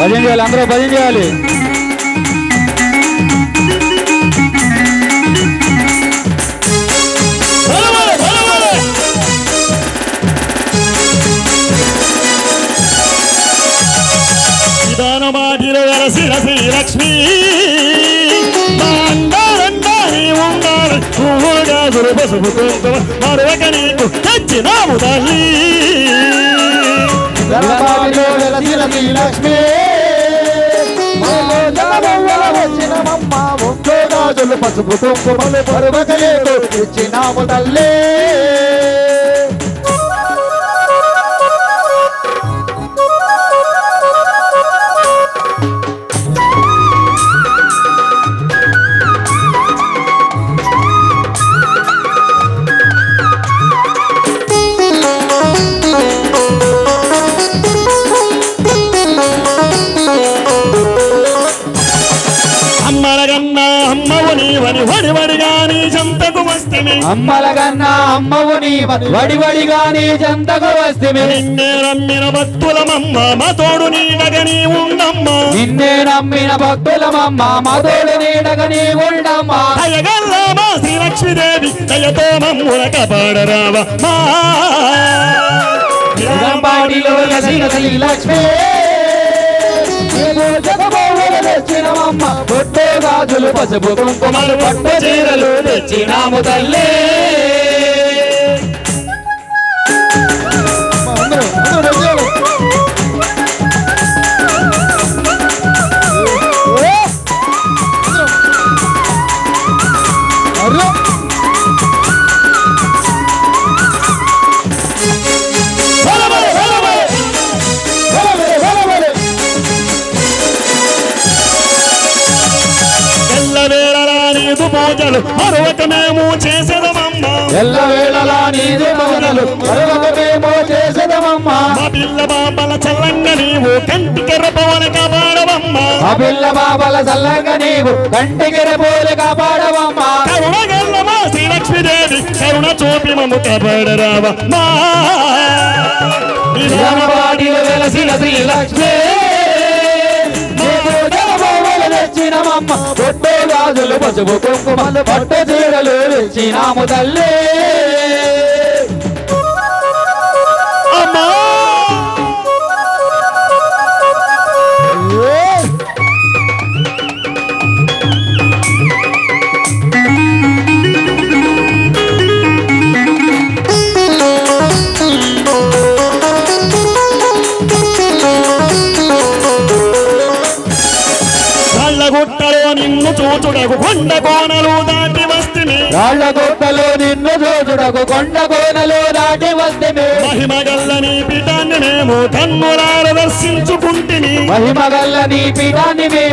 భజన చేయాలి, అందరూ భజన చేయాలి. విధానమాటిలో వెలసిన శ్రీలక్ష్మి ఉండాలి పసుపు కుంకుమ మరొక నీకు తెచ్చినాము తల్లి. లక్ష్మి రాజులు పసుపు కుంకుమలు పరువక నీకు తెచ్చినాము తల్లి. అమ్మలగన్నా అమ్మవు నీవని వడివడిగా నీ జంతకు వస్తిమి. అమ్మలగన్నా అమ్మవు నీవని వడివడిగా నీ జంతకు వస్తిమి. నిన్నే నమ్మిన భక్తులమమ్మ మా తోడు నీడగా నీ ఉండమ్మా. నిన్నే నమ్మిన భక్తులమమ్మ మా తోడు నీడగా నీ ఉండమ్మా. దయగల్లా మా శ్రీలక్ష్మీదేవి దయతో మమ్ముల కాపాడరావా మా. పాడిలో శ్రీలక్ష్మి తెచ్చినమమ్మ పొట్టే గాజులు పసుపు కుంకుమలు పట్టు చీరలు తెచ్చినాము తల్లి. పూజలు మరొక మేము చేసేదమమ్మ. ఎల్లవేళలా నీదు పూజలు మరొక మేము చేసేదమమ్మ. మా పిల్ల బాబల చల్లంగా నీవు కంటికి రెపవన కాపాడవమ్మ. మా పిల్ల బాబల చల్లంగా నీవు కంటికి రెపవన కాపాడవమ్మ. కరుణగల్ల మా శ్రీలక్ష్మీదేవి కరుణ చూపి మమ్ము కాపాడరావా మా. నిజామాబాదిలో వెలసిన శ్రీలక్ష్మి తెచ్చినమమ్మ పొట్టే గాజులు పసుపు కుంకుమలు పట్టు చీరలు తెచ్చినాము తల్లి. అమ్మా గుట్టలో నిన్ను చూచుడకు కొండ కోనలు దాటి వస్తిమి. రాళ్ళ గుట్టలో నిన్ను చూచుడకు కొండ కోనలు దాటి వస్తిమి. మహిమగల్ల నీ పీఠాన్ని మేము కన్నులార దర్శించుకుంటిని. మహిమగల్ల నీ పీఠాన్ని